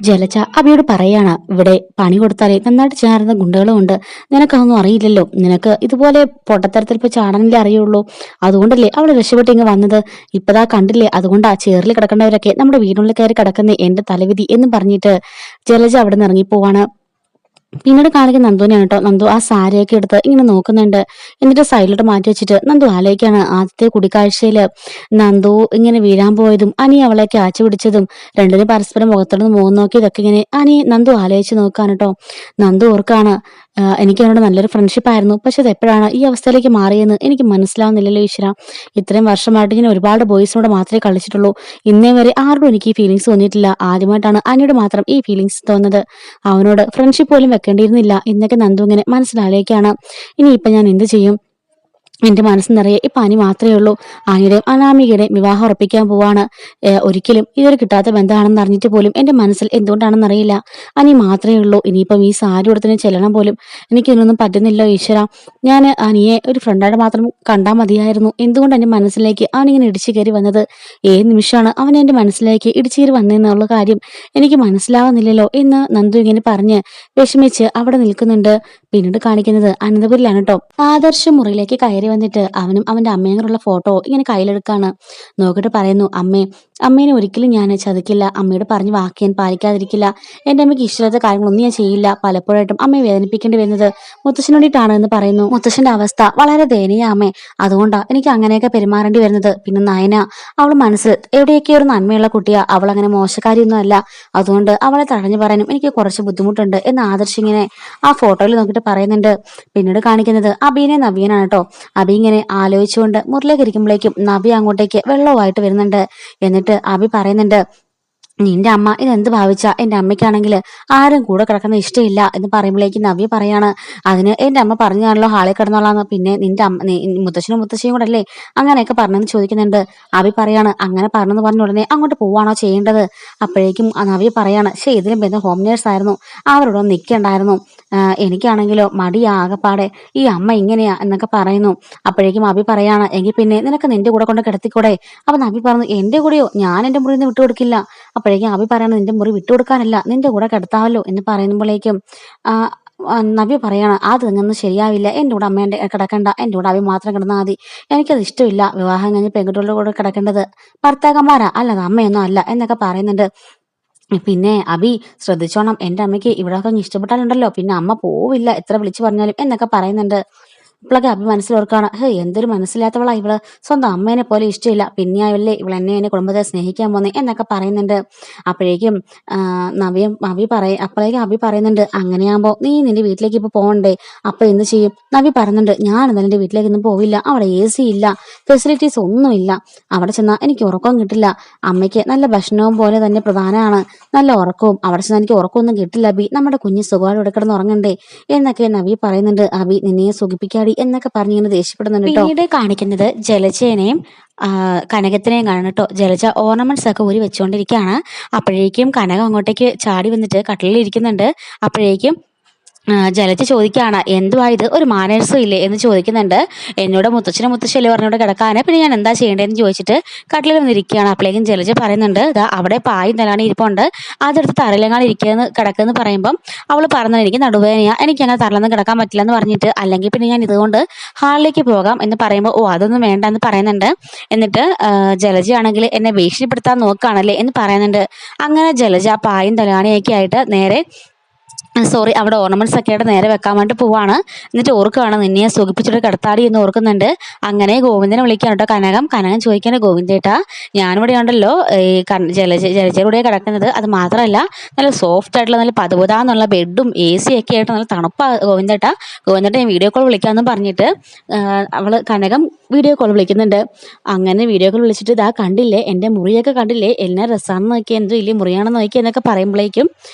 ജലജ അബിയോട് പറയാണ്, ഇവിടെ പണി കൊടുത്താലേ നന്നായിട്ട് ചേർന്ന ഗുണ്ടകളും ഉണ്ട്. നിനക്കതൊന്നും അറിയില്ലല്ലോ. നിനക്ക് ഇതുപോലെ പൊട്ടത്തരത്തിൽ ഇപ്പൊ ചാടാനല്ലേ അറിയുള്ളൂ. അതുകൊണ്ടല്ലേ അവള് രക്ഷപ്പെട്ട് ഇങ്ങ് വന്നത്. ഇപ്പതാ കണ്ടില്ലേ, അതുകൊണ്ടാ ചേറിൽ കിടക്കേണ്ടവരൊക്കെ നമ്മുടെ വീടിനുള്ളിൽ കയറി കിടക്കുന്നേ, എന്റെ തലവിധി എന്ന് പറഞ്ഞിട്ട് ജലജ അവിടെ നിന്ന് ഇറങ്ങിപ്പോവാണ്. പിന്നീട് കാണിക്കുന്ന നന്ദുവിനെയാണ് കേട്ടോ. നന്ദു ആ സാരിയൊക്കെ എടുത്ത് ഇങ്ങനെ നോക്കുന്നുണ്ട്. എന്നിട്ട് സൈഡിലോട്ട് മാറ്റി വെച്ചിട്ട് നന്ദു ആലോചിക്കാണ്, ആദ്യത്തെ കൂടിക്കാഴ്ചയില് നന്ദു ഇങ്ങനെ വീഴാൻ പോയതും അനി അവളെ ക്യാച്ച് പിടിച്ചതും രണ്ടിനും പരസ്പരം മുഖത്തോട് മുഖം നോക്കി ഇതൊക്കെ ഇങ്ങനെ നന്ദു ആലോചിച്ച് നോക്കാണ് കേട്ടോ. നന്ദു ഓർക്കാണ്, എനിക്ക് അവനോട് നല്ലൊരു ഫ്രണ്ട്ഷിപ്പ് ആയിരുന്നു, പക്ഷെ അത് എപ്പോഴാണ് ഈ അവസ്ഥയിലേക്ക് മാറിയെന്ന് എനിക്ക് മനസ്സിലാവുന്നില്ലല്ലോ ഈശ്വര. ഇത്രയും വർഷമായിട്ട് ഞാൻ ഒരുപാട് ബോയ്സിനോട് മാത്രമേ കളിച്ചിട്ടുള്ളൂ. ഇന്നേ വരെ ആരോടും എനിക്ക് ഈ ഫീലിങ്സ് തോന്നിയിട്ടില്ല. ആദ്യമായിട്ടാണ് അനിയോട് മാത്രം ഈ ഫീലിങ്സ് തോന്നുന്നത്. അവനോട് ഫ്രണ്ട്ഷിപ്പ് പോലും വെക്കേണ്ടിയിരുന്നില്ല എന്നൊക്കെ നന്ദു ഇങ്ങനെ മനസ്സിലാലേക്കാണ്. ഇനിയിപ്പൊ ഞാൻ എന്ത് ചെയ്യും? എന്റെ മനസ്സ് നിറയെ ഇപ്പൊ അനി മാത്രമേ ഉള്ളൂ. അനിയുടെയും അനാമികയുടെയും വിവാഹം ഉറപ്പിക്കാൻ പോവാണ്. ഒരിക്കലും ഇതൊരു കിട്ടാത്ത ബന്ധമാണെന്ന് അറിഞ്ഞിട്ട് പോലും എന്റെ മനസ്സിൽ എന്തുകൊണ്ടാണെന്ന് അറിയില്ല അനി മാത്രമേ ഉള്ളൂ. ഇനിയിപ്പം ഈ സാരി ഉടുത്തിന് ചെല്ലണം പോലും എനിക്ക് ഇതിനൊന്നും പറ്റുന്നില്ലോ ഈശ്വര. ഞാൻ അനിയെ ഒരു ഫ്രണ്ടായിട്ട് മാത്രം കണ്ടാൽ മതിയായിരുന്നു. എന്തുകൊണ്ട് എന്റെ മനസ്സിലേക്ക് അവനിങ്ങനെ ഇടിച്ചു കയറി വന്നത്? ഏത് നിമിഷമാണ് അവൻ എന്റെ മനസ്സിലേക്ക് ഇടിച്ചു കയറി വന്നതെന്നുള്ള കാര്യം എനിക്ക് മനസ്സിലാവുന്നില്ലല്ലോ എന്ന് നന്ദു ഇങ്ങനെ പറഞ്ഞ് വിഷമിച്ച് അവിടെ നിൽക്കുന്നുണ്ട്. പിന്നീട് കാണിക്കുന്നത് അനന്തപുരിലാണ് കേട്ടോ. ആദർശ മുറിയിലേക്ക് കയറി വന്നിട്ട് അവനും അവന്റെ അമ്മയും കൂടെയുള്ള ഫോട്ടോ ഇങ്ങനെ കയ്യിലെടുക്കാണ്. നോക്കിട്ട് പറയുന്നു, അമ്മേനെ ഒരിക്കലും ഞാൻ ചതിക്കില്ല. അമ്മയോട് പറഞ്ഞ വാക്ക് ഞാൻ പാലിക്കാതിരിക്കില്ല. എന്റെ അമ്മയ്ക്ക് ഇഷ്ടമില്ലാത്ത കാര്യങ്ങളൊന്നും ഞാൻ ചെയ്യില്ല. പലപ്പോഴായിട്ടും അമ്മയെ വേദനിപ്പിക്കേണ്ടി വരുന്നത് മുത്തശ്ശന് വേണ്ടിയിട്ടാണ് എന്ന് പറയുന്നു. മുത്തശ്ശന്റെ അവസ്ഥ വളരെ ദയനീയ അമ്മേ, അതുകൊണ്ടാ എനിക്ക് അങ്ങനെയൊക്കെ പെരുമാറേണ്ടി വരുന്നത്. പിന്നെ നയന, അവൾ മനസ്സിൽ എവിടെയൊക്കെ ഒരു നന്മയുള്ള കുട്ടിയാ. അവൾ അങ്ങനെ മോശക്കാരിയൊന്നും അല്ല. അതുകൊണ്ട് അവളെ തടഞ്ഞു പറയാനും എനിക്ക് കുറച്ച് ബുദ്ധിമുട്ടുണ്ട് എന്ന് ആദർശ് ഇങ്ങനെ ആ ഫോട്ടോയിൽ നോക്കിയിട്ട് പറയുന്നുണ്ട്. പിന്നീട് കാണിക്കുന്നത് അബീനെ നവ്യനാണ് കേട്ടോ. അബി ഇങ്ങനെ ആലോചിച്ചുകൊണ്ട് മുറിലേക്ക് ഇരിക്കുമ്പോഴേക്കും നവ്യ അങ്ങോട്ടേക്ക് വെള്ളവുമായിട്ട് വരുന്നുണ്ട്. എന്നിട്ട് അബി പറയുന്നുണ്ട്, നിന്റെ അമ്മ ഇതെന്ത് ഭാവിച്ചാ? എന്റെ അമ്മയ്ക്കാണെങ്കിൽ ആരും കൂടെ കിടക്കുന്ന ഇഷ്ടമില്ല എന്ന് പറയുമ്പോഴേക്കും നവ്യ പറയാണ്, അതിന് എന്റെ അമ്മ പറഞ്ഞാണല്ലോ ഹാളിൽ കിടന്നോളാന്ന്. പിന്നെ നിന്റെ അമ്മ മുത്തശ്ശനും മുത്തശ്ശിയും കൂടെ അല്ലേ അങ്ങനെയൊക്കെ പറഞ്ഞെന്ന് ചോദിക്കുന്നുണ്ട്. അബി പറയാണ്, അങ്ങനെ പറഞ്ഞെന്ന് പറഞ്ഞ ഉടനെ അങ്ങോട്ട് പോവാണോ ചെയ്യേണ്ടത്? അപ്പോഴേക്കും നവ്യ പറയാണ്, ശരി ഇതിലും ബന്ധം ഹോം നേഴ്സ് ആയിരുന്നു, അവരോട് നിൽക്കണ്ടായിരുന്നു. എനിക്കാണെങ്കിലോ മടിയാ ആകപ്പാടെ, ഈ അമ്മ ഇങ്ങനെയാ എന്നൊക്കെ പറയുന്നു. അപ്പോഴേക്കും അബി പറയാണ്, എങ്കിൽ പിന്നെ നിനക്ക് നിന്റെ കൂടെ കൊണ്ട് കിടത്തിക്കൂടെ? അപ്പൊ നവ്യ പറഞ്ഞു, എന്റെ കൂടെയോ? ഞാൻ എന്റെ മുറിയിൽ നിന്ന് വിട്ടുകൊടുക്കില്ല. അപ്പോഴേക്കും അബി പറയാണ്, നിന്റെ മുറി വിട്ടുകൊടുക്കാനല്ല, നിന്റെ കൂടെ കിടത്താമല്ലോ എന്ന് പറയുമ്പോഴേക്കും നബി പറയാണ്, അത് നിങ്ങൊന്നും ശരിയാവില്ല. എന്റെ കൂടെ അമ്മ കിടക്കണ്ട, എന്റെ കൂടെ അബി മാത്രം കിടന്നാൽ മതി. എനിക്കത് ഇഷ്ടമില്ല. വിവാഹം കഴിഞ്ഞ് പെൺകുട്ടികളുടെ കൂടെ കിടക്കേണ്ടത് ഭർത്താക്കന്മാരാ, അല്ലാതെ അമ്മയൊന്നും അല്ല എന്നൊക്കെ പറയുന്നുണ്ട്. പിന്നെ അബി ശ്രദ്ധിച്ചോണം, എന്റെ അമ്മയ്ക്ക് ഇവിടെ ഒക്കെ ഇഷ്ടപ്പെട്ടാലുണ്ടല്ലോ പിന്നെ അമ്മ പോവില്ല എത്ര വിളിച്ചു പറഞ്ഞാലും എന്നൊക്കെ പറയുന്നുണ്ട്. ഇപ്പോഴൊക്കെ അഭി മനസ്സിലോർക്കാണ്, എന്തൊരു മനസ്സിലാത്തവളാ ഇവള്. സ്വന്തം അമ്മേനെ പോലെ ഇഷ്ടമില്ല, പിന്നെയാവല്ലേ ഇവൾ എന്നെ കുടുംബത്തെ സ്നേഹിക്കാൻ പോന്നേ എന്നൊക്കെ പറയുന്നുണ്ട്. അപ്പോഴേക്കും അപ്പോഴേക്കും അഭി പറയുന്നുണ്ട്, അങ്ങനെയാകുമ്പോ നീ നിന്റെ വീട്ടിലേക്ക് ഇപ്പൊ പോകണ്ടേ? അപ്പൊ എന്ത് ചെയ്യും? നവി പറയുന്നുണ്ട്, ഞാൻ എന്തായാലും എന്റെ വീട്ടിലേക്കൊന്നും പോവില്ല. അവിടെ AC ഇല്ല, ഫെസിലിറ്റീസ് ഒന്നുമില്ല. അവിടെ ചെന്നാൽ എനിക്ക് ഉറക്കവും കിട്ടില്ല. അമ്മയ്ക്ക് നല്ല ഭക്ഷണവും പോലെ തന്നെ പ്രധാനമാണ് നല്ല ഉറക്കവും. അവിടെ ചെന്നാൽ എനിക്ക് ഉറക്കമൊന്നും കിട്ടില്ല അബി. നമ്മുടെ കുഞ്ഞ് സുഖമായിട്ട് ഇവിടെ കിടന്ന് ഉറങ്ങണ്ടേ എന്നൊക്കെ നവി പറയുന്നുണ്ട്. അബി നിന്നെ സുഖിപ്പിക്കാടി എന്നൊക്കെ പറഞ്ഞിങ്ങനെ ദേഷ്യപ്പെടുന്നുണ്ട് കേട്ടോ. പിന്നീട് കാണിക്കുന്നത് ജലജേനെയും കനകത്തിനെയും കാണണം കേട്ടോ. ജലജ ഓർണമെന്റ്സ് ഒക്കെ ഊരി വെച്ചുകൊണ്ടിരിക്കുകയാണ്. അപ്പോഴേക്കും കനക അങ്ങോട്ടേക്ക് ചാടി വന്നിട്ട് കട്ടിലിൽ ഇരിക്കുന്നുണ്ട്. അപ്പോഴേക്കും ജലജ ചോദിക്കുകയാണ്, എന്തുവാ ഇത്, ഒരു മാനേഴ്സും ഇല്ലേ എന്ന് ചോദിക്കുന്നുണ്ട്. എന്നോട് മുത്തച്ഛനും മുത്തശ്ശിയല്ലേ പറഞ്ഞോട് കിടക്കാന്, പിന്നെ ഞാൻ എന്താ ചെയ്യേണ്ടതെന്ന് ചോദിച്ചിട്ട് കട്ടിലിൽ വന്നിരിക്കുകയാണ്. അപ്പോഴേക്കും ജലജ പറയുന്നുണ്ട്, അവിടെ പായും തലാണി ഇരിപ്പുണ്ട്, അതെടുത്ത് തറയിലെങ്ങാണ് കിടക്കുന്നു പറയുമ്പം അവൾ പറഞ്ഞത്, എനിക്ക് നടുവേദനയാ, എനിക്ക് അങ്ങനെ തറലൊന്നും കിടക്കാൻ പറ്റില്ല എന്ന് പറഞ്ഞിട്ട്, അല്ലെങ്കിൽ പിന്നെ ഞാൻ ഇതുകൊണ്ട് ഹാളിലേക്ക് പോകാം എന്ന് പറയുമ്പോൾ, അതൊന്നും വേണ്ട എന്ന് പറയുന്നുണ്ട്. എന്നിട്ട് ജലജയാണെങ്കിൽ എന്നെ ഭീഷണിപ്പെടുത്താൻ നോക്കുകയാണല്ലേ എന്ന് പറയുന്നുണ്ട്. അങ്ങനെ ജലജ പായും തലാണിയൊക്കെ ആയിട്ട് നേരെ അവിടെ ഓർണമെന്റ്സ് ഒക്കെ ആയിട്ട് നേരെ വെക്കാൻ വേണ്ടി പോവാണ്. എന്നിട്ട് ഓർക്കുകയാണ്, നിന്നെ സുഖിപ്പിച്ചിട്ട് കിടത്താടി എന്ന് ഓർക്കുന്നുണ്ട്. അങ്ങനെ ഗോവിന്ദനെ വിളിക്കാൻ കേട്ടോ കനകം ചോദിക്കാണ്, ഗോവിന്ദേട്ടാ ഞാനിവിടെ ഉണ്ടല്ലോ ഈ ജലജയുടെ കിടക്കുന്നത്, അത് മാത്രമല്ല നല്ല സോഫ്റ്റ് ആയിട്ടുള്ള നല്ല പതുപതാന്നുള്ള ബെഡും AC ഒക്കെ ആയിട്ട് നല്ല തണുപ്പാ ഗോവിന്ദേട്ടാ ഞാൻ വീഡിയോ കോൾ വിളിക്കാമെന്ന് പറഞ്ഞിട്ട് കനകം വീഡിയോ കോൾ വിളിക്കുന്നുണ്ട്. അങ്ങനെ വീഡിയോ കോൾ വിളിച്ചിട്ട്, ഇതാ കണ്ടില്ലേ എൻ്റെ മുറിയൊക്കെ കണ്ടില്ലേ, എന്നെ രസമാണെന്ന് നോക്കി, എന്തോ ഇല്ലേ മുറിയാണെന്ന് നോക്കി എന്നൊക്കെ പറയുമ്പോഴേക്കും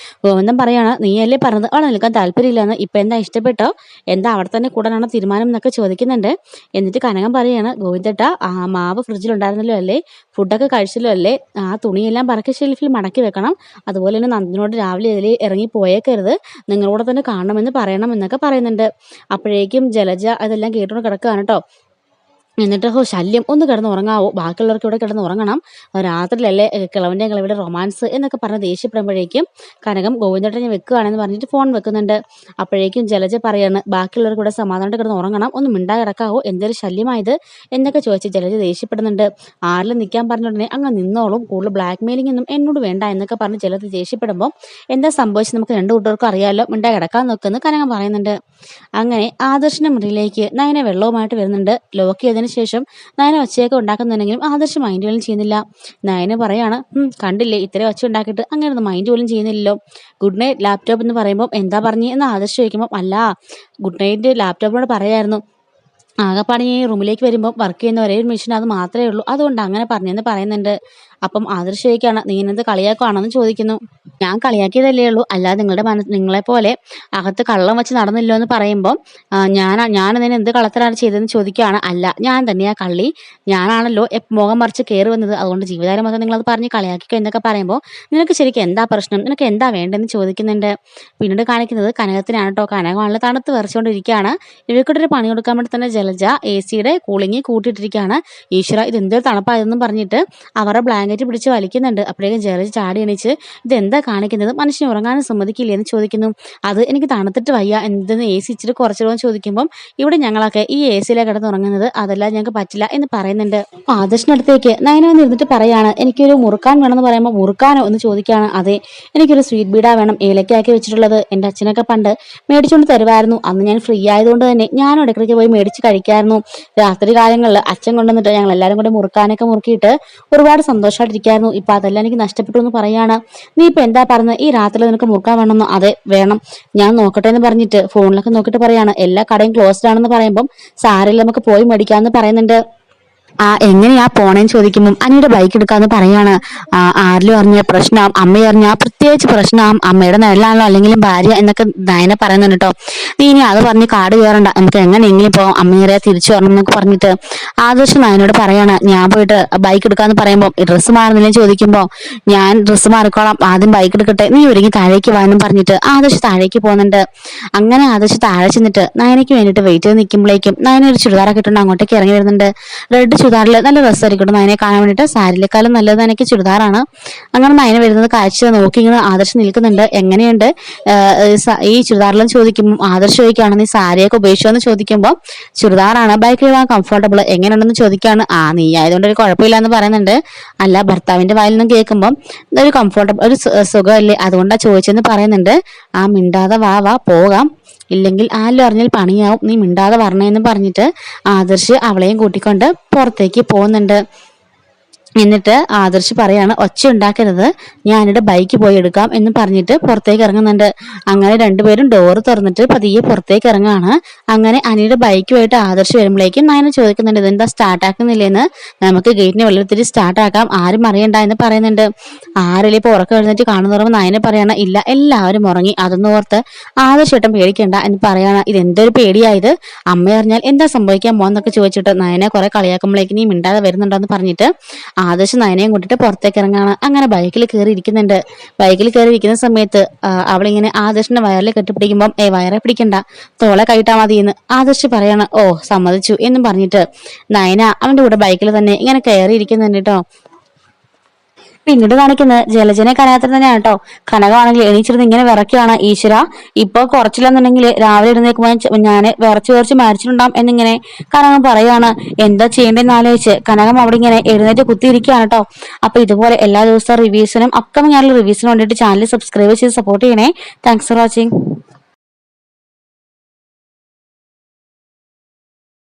ഗോവിന്ദൻ പറയാണ്, നീയല്ലേ പറഞ്ഞത് അവിടെ നിൽക്കാൻ താല്പര്യമില്ലെന്ന്, ഇപ്പം എന്താ ഇഷ്ടപ്പെട്ടോ, എന്താ അവിടെ തന്നെ കൂടാനാണോ തീരുമാനം എന്നൊക്കെ ചോദിക്കുന്നുണ്ട്. എന്നിട്ട് കനകം പറയാണ്, ഗോവിന്ദേട്ടാ മാവ് ഫ്രിഡ്ജിലുണ്ടായിരുന്നല്ലോ അല്ലേ, ഫുഡൊക്കെ കഴിച്ചല്ലോ അല്ലേ, ആ തുണിയെല്ലാം പറക്കി ഷെൽഫിൽ മടക്കി വെക്കണം. അതുപോലെ തന്നെ നന്ദിനോട് രാവിലെ ഇതിൽ ഇറങ്ങി പോയേക്കരുത്, നിങ്ങളോട് തന്നെ കാണണമെന്ന് പറയണം എന്നൊക്കെ പറയുന്നുണ്ട്. അപ്പോഴേക്കും ജലജ അതെല്ലാം കേട്ടുകൊണ്ട് കിടക്കുകയാണ് കേട്ടോ. എന്നിട്ട് ശല്യം ഒന്ന് കിടന്ന് ഉറങ്ങാവോ, ബാക്കിയുള്ളവർക്ക് ഇവിടെ കിടന്ന് ഉറങ്ങണം, രാത്രിയിലല്ലേ കിളവൻ്റെ കിളവിടെ റൊമാൻസ് എന്നൊക്കെ പറഞ്ഞ് ദേഷ്യപ്പെടുമ്പോഴേക്കും കനകം ഗോവിന്ദേട്ടനെ വെക്കുകയാണെന്ന് പറഞ്ഞിട്ട് ഫോൺ വെക്കുന്നുണ്ട്. അപ്പോഴേക്കും ജലജ പറയാണ് ബാക്കിയുള്ളവർക്ക് ഇവിടെ സമാധാനമായിട്ട് കിടന്ന് ഉറങ്ങണം, ഒന്ന് മിണ്ടാ കിടക്കാവോ, എന്തൊരു ശല്യമായത് എന്നൊക്കെ ചോദിച്ച് ജലജ ദേഷ്യപ്പെടുന്നുണ്ട്. ആരിലും നിൽക്കാൻ പറഞ്ഞുടനെ അങ്ങ് നിന്നോളും, കൂടുതൽ ബ്ലാക്ക് മെയിലിംഗ് ഒന്നും എന്നോട് വേണ്ട എന്നൊക്കെ പറഞ്ഞ് ജലജ ദേഷ്യപ്പെടുമ്പോൾ എന്താ സംഭവിച്ചത് നമുക്ക് രണ്ടു കൂട്ടർക്കും അറിയാമല്ലോ, മിണ്ടാ കിടക്കാൻ നോക്കുമെന്ന് കനകം പറയുന്നുണ്ട്. അങ്ങനെ ആദർശിന്റെ മുറിയിലേക്ക് നയന വെള്ളവുമായിട്ട് വരുന്നുണ്ട്. ലോക്ക് ചെയ്തതിന് ശേഷം നയന ഒച്ചയൊക്കെ ഉണ്ടാക്കുന്നുണ്ടെങ്കിലും ആദർശ് മൈൻഡ് പോലും ചെയ്യുന്നില്ല. നയന പറയാണ് കണ്ടില്ലേ ഇത്ര ഒച്ച ഉണ്ടാക്കിയിട്ട് അങ്ങനെ ഒന്നും മൈൻഡ് പോലും ചെയ്യുന്നില്ലല്ലോ. ഗുഡ് നൈറ്റ് ലാപ്ടോപ്പ് എന്ന് പറയുമ്പോൾ എന്താ പറഞ്ഞു എന്ന് ആദർശ് ചോദിക്കുമ്പോൾ അല്ല ഗുഡ് നൈറ്റ് ലാപ്ടോപ്പിനോട് പറയായിരുന്നു, ആകെപ്പാടെ ഈ റൂമിലേക്ക് വരുമ്പോൾ വർക്ക് ചെയ്യുന്ന ഒരേ ഒരു മെഷീൻ അത് മാത്രമേ ഉള്ളൂ, അതുകൊണ്ട് അങ്ങനെ പറഞ്ഞെന്ന് പറയുന്നുണ്ട്. അപ്പം ആദർശ് ചോദിക്കുകയാണ് നീ എന്നത് കളിയാക്കുവാണെന്ന് ചോദിക്കുന്നു. ഞാൻ കളിയാക്കിയതല്ലേ ഉള്ളൂ, അല്ലാതെ നിങ്ങളെപ്പോലെ അകത്ത് കള്ളം വെച്ച് നടന്നില്ലോ എന്ന് പറയുമ്പോൾ ഞാൻ അതിന് എന്ത് കള്ളത്തരാണ് ചെയ്തതെന്ന് ചോദിക്കുകയാണ്. അല്ല ഞാൻ തന്നെയാ കള്ളി, ഞാനാണല്ലോ മുഖം മറിച്ച് കയറി വന്നത്, അതുകൊണ്ട് ജീവിതകാലം മൊത്തം നിങ്ങളത് പറഞ്ഞ് കളിയാക്കിക്കോ എന്നൊക്കെ പറയുമ്പോൾ നിനക്ക് ശരിക്കും എന്താ പ്രശ്നം, നിനക്ക് എന്താ വേണ്ടതെന്ന് ചോദിക്കുന്നുണ്ട്. പിന്നീട് കാണിക്കുന്നത് കനകത്തിനാണ് കേട്ടോ. കനകമാണല്ലോ തണുത്ത് വിറച്ചുകൊണ്ടിരിക്കുകയാണ്. ഇവയ്ക്കൊരു പണി കൊടുക്കാൻ വേണ്ടി തന്നെ ജലജ AC-യുടെ കൂളിംഗ് കൂട്ടിയിട്ടിരിക്കുകയാണ്. ഈശ്വര ഇതെന്തൊരു തണുപ്പായതെന്നും പറഞ്ഞിട്ട് അവരുടെ ബ്ലാങ്കറ്റ് പിടിച്ച് വലിക്കുന്നുണ്ട്. അപ്പോഴേക്കും ജലജ ചാടി എണീച്ച് ഇതെന്താ കാണിക്കുന്നത്, മനുഷ്യനെ ഉറങ്ങാനും സമ്മതിക്കില്ലേ എന്ന് ചോദിക്കുന്നു. അത് എനിക്ക് തണുത്തിട്ട് വയ്യ, എന്തെന്ന് AC ഇച്ചിരി കുറച്ചിടുമെന്ന് ചോദിക്കുമ്പോൾ ഇവിടെ ഞങ്ങളൊക്കെ ഈ AC-യിലാണ് കിടന്ന് ഉറങ്ങുന്നത്, അതെല്ലാം ഞങ്ങൾക്ക് പറ്റില്ല എന്ന് പറയുന്നുണ്ട്. ആദർശിനടുത്തേക്ക് നയന വന്നിരുന്നിട്ട് പറയാണ് എനിക്കൊരു മുറുക്കാൻ വേണമെന്ന് പറയുമ്പോൾ മുറുക്കാനോ എന്ന് ചോദിക്കുകയാണ്. അതെ എനിക്കൊരു സ്വീറ്റ് ബീഡ വേണം, ഏലക്കാക്കി വെച്ചിട്ടുള്ളത്, എൻ്റെ അച്ഛനൊക്കെ പണ്ട് മേടിച്ചുകൊണ്ട് തരുമായിരുന്നു, അന്ന് ഞാൻ ഫ്രീ ആയതുകൊണ്ട് തന്നെ ഞാനും ഇടയ്ക്കിടയ്ക്ക് പോയി മേടിച്ച് കഴിക്കായിരുന്നു. രാത്രി കാലങ്ങളിൽ അച്ഛൻ കൊണ്ടുവന്നിട്ട് ഞങ്ങൾ എല്ലാവരും കൂടെ മുറുക്കാനൊക്കെ മുറുക്കിയിട്ട് ഒരുപാട് സന്തോഷമായിട്ടിരിക്കായിരുന്നു. ഇപ്പൊ അതെല്ലാം എനിക്ക് നഷ്ടപ്പെട്ടു എന്ന് പറയാണ്. നീ ഇപ്പൊ എന്താ പറഞ്ഞത്, ഈ രാത്രി നിനക്ക് മുറുക്കാൻ വേണമെന്നോ? അതെ വേണം, ഞാൻ നോക്കട്ടെ എന്ന് പറഞ്ഞിട്ട് ഫോണിലൊക്കെ നോക്കിയിട്ട് പറയാണ് എല്ലാ കടയും ക്ലോസ്ഡ് ആണെന്ന് പറയുമ്പോൾ സാരമില്ല നമുക്ക് പോയി മേടിക്കാമെന്ന് പറയുന്നുണ്ട്. എങ്ങനെയാ പോണേന്ന് ചോദിക്കുമ്പോൾ അനിയുടെ ബൈക്ക് എടുക്കാന്ന് പറയാണ്. ആരിലും അറിഞ്ഞ പ്രശ്നം, അമ്മ അറിഞ്ഞ പ്രത്യേകിച്ച് പ്രശ്നം, അമ്മയുടെ നിഴലാണല്ലോ അല്ലെങ്കിലും ഭാര്യ എന്നൊക്കെ നയന പറയുന്നുണ്ട് കേട്ടോ. നീ ഇനി അത് പറഞ്ഞ് കാട് കയറണ്ട, നമുക്ക് എങ്ങനെയെങ്കിലും പോവാം, അമ്മയെ തിരിച്ചു വരണം എന്നൊക്കെ പറഞ്ഞിട്ട് ആദർശ് നയനോട് പറയാണ്. ഞാൻ പോയിട്ട് ബൈക്ക് എടുക്കാന്ന് പറയുമ്പോൾ ഡ്രസ്സ് മാറുന്നില്ലെന്ന് ചോദിക്കുമ്പോൾ ഞാൻ ഡ്രസ്സ് മാറിക്കോളാം, ആദ്യം ബൈക്ക് എടുക്കട്ടെ, നീ ഒരുങ്ങി താഴേക്ക് വാനും പറഞ്ഞിട്ട് ആദർശ് താഴേക്ക് പോകുന്നുണ്ട്. അങ്ങനെ ആദർശ് താഴെ ചെന്നിട്ട് നയനയ്ക്ക് വേണ്ടിയിട്ട് വെയിറ്റ് ചെയ്ത് നിൽക്കുമ്പോഴേക്കും നയന ഒരു ചുരിദാറൊക്കെ ഇട്ടുകൊണ്ട് അങ്ങോട്ടേക്ക് ഇറങ്ങി വരുന്നുണ്ട്. റെഡ് ചുരിദാറിൽ നല്ല രസമായിരിക്കും നയനെ കാണാൻ വേണ്ടിയിട്ട്, സാരിലേക്കാളും നല്ലത് എനിക്ക് ചുരിദാറാണ്. അങ്ങനെ നയന വരുന്നത് കാഴ്ച നോക്കി ഇങ്ങനെ ആദർശ് നിൽക്കുന്നുണ്ട്. എങ്ങനെയുണ്ട് ഈ ചുരിദാറിലെന്ന് ചോദിക്കുമ്പോൾ ആദർശ് ചോദിക്കുകയാണ് നീ സാരിയൊക്കെ ഉപയോഗിച്ചോ എന്ന് ചോദിക്കുമ്പോൾ ചുരിദാറാണ് ബൈക്കിൽ പോകാൻ കംഫർട്ടബിൾ, എങ്ങനെയുണ്ടെന്ന് ചോദിക്കുകയാണ്. നീ ആയതുകൊണ്ട് ഒരു കുഴപ്പമില്ല എന്ന് പറയുന്നുണ്ട്. അല്ല ഭർത്താവിന്റെ വായിൽ നിന്നും കേൾക്കുമ്പോൾ ഒരു കംഫർട്ടബിൾ ഒരു സുഖമല്ലേ, അതുകൊണ്ടാ ചോദിച്ചെന്ന് പറയുന്നുണ്ട്. മിണ്ടാതെ വാ പോകാം, ഇല്ലെങ്കിൽ ആരും അറിഞ്ഞാൽ പണിയാവും, നീ മിണ്ടാതെ വരണേന്ന് പറഞ്ഞിട്ട് ആദർശ് അവളെയും കൂട്ടിക്കൊണ്ട് പുറത്തേക്ക് പോകുന്നുണ്ട്. എന്നിട്ട് ആദർശ് പറയാണ് ഒച്ച ഉണ്ടാക്കരുത്, ഞാനിവിടെ ബൈക്ക് പോയി എടുക്കാം എന്ന് പറഞ്ഞിട്ട് പുറത്തേക്ക് ഇറങ്ങുന്നുണ്ട്. അങ്ങനെ രണ്ടുപേരും ഡോറ് തുറന്നിട്ട് പതിയെ പുറത്തേക്ക് ഇറങ്ങുകയാണ്. അങ്ങനെ അനിയുടെ ബൈക്കുമായിട്ട് ആദർശ് വരുമ്പോഴേക്കും നയന ചോദിക്കുന്നുണ്ട് ഇതെന്താ സ്റ്റാർട്ട് ആക്കുന്നില്ലേന്ന്, നമുക്ക് ഗേറ്റിന് വെള്ളത്തിരി സ്റ്റാർട്ട് ആക്കാം, ആരും അറിയണ്ട എന്ന് പറയുന്നുണ്ട്. ആരെങ്കിലും ഇപ്പൊ ഉറക്കം എഴുന്നേറ്റ് കാണുന്ന പറയുമ്പോൾ നയന പറയണ ഇല്ല എല്ലാവരും ഉറങ്ങി, അതൊന്നും ഓർത്ത് ആദർശേട്ടൻ പേടിക്കണ്ട എന്ന് പറയാണ്. ഇതെന്തൊരു പേടിയായത്, അമ്മ അറിഞ്ഞാൽ എന്താ സംഭവിക്കാൻ പോന്നൊക്കെ ചോദിച്ചിട്ട് നയനെ കുറെ കളിയാക്കുമ്പോഴേക്കും നീ മിണ്ടാതെ വരുന്നുണ്ടോന്ന് പറഞ്ഞിട്ട് ആദർശ് നയനയും കൂട്ടിട്ട് പുറത്തേക്ക് ഇറങ്ങാണ്. അങ്ങനെ ബൈക്കിൽ കയറി ഇരിക്കുന്നുണ്ട്. ബൈക്കിൽ കയറി ഇരിക്കുന്ന സമയത്ത് അവളിങ്ങനെ ആദർശിന്റെ വയറിൽ കെട്ടിപ്പിടിക്കുമ്പോൾ വയറെ പിടിക്കണ്ട, തോളെ കൈയിട്ടാ മതി എന്ന് ആദർശ് പറയാണ്. സമ്മതിച്ചു എന്നും പറഞ്ഞിട്ട് നയന അവന്റെ കൂടെ ബൈക്കിൽ തന്നെ ഇങ്ങനെ കയറി ഇരിക്കുന്നുണ്ട് കേട്ടോ. പിന്നീട് കാണിക്കുന്നത് ജലജനെ കനകത്തിൽ തന്നെയാണ് കേട്ടോ. കനകമാണെങ്കിൽ എണീച്ചിരുന്ന് ഇങ്ങനെ വിറയ്ക്കുകയാണ്. ഈശ്വര ഇപ്പൊ കുറച്ചില്ലെന്നുണ്ടെങ്കിൽ രാവിലെ എഴുന്നേൽക്കുമ്പോൾ ഞാൻ വിറച്ച് മരിച്ചിട്ടുണ്ടാവും എന്നിങ്ങനെ കനകം പറയാണ്. എന്താ ചെയ്യേണ്ടതെന്ന് ആലോചിച്ച് കനകം അവിടെ ഇങ്ങനെ എഴുന്നേറ്റ് കുത്തിയിരിക്കുകയാണ് കേട്ടോ. അപ്പൊ ഇതുപോലെ എല്ലാ ദിവസവും റിവ്യൂസിനും അപ്കമിങ് ആയിട്ടുള്ള റിവ്യൂസിനും വേണ്ടിയിട്ട് ചാനൽ സബ്സ്ക്രൈബ് ചെയ്ത് സപ്പോർട്ട് ചെയ്യണേ. Thanks for watching.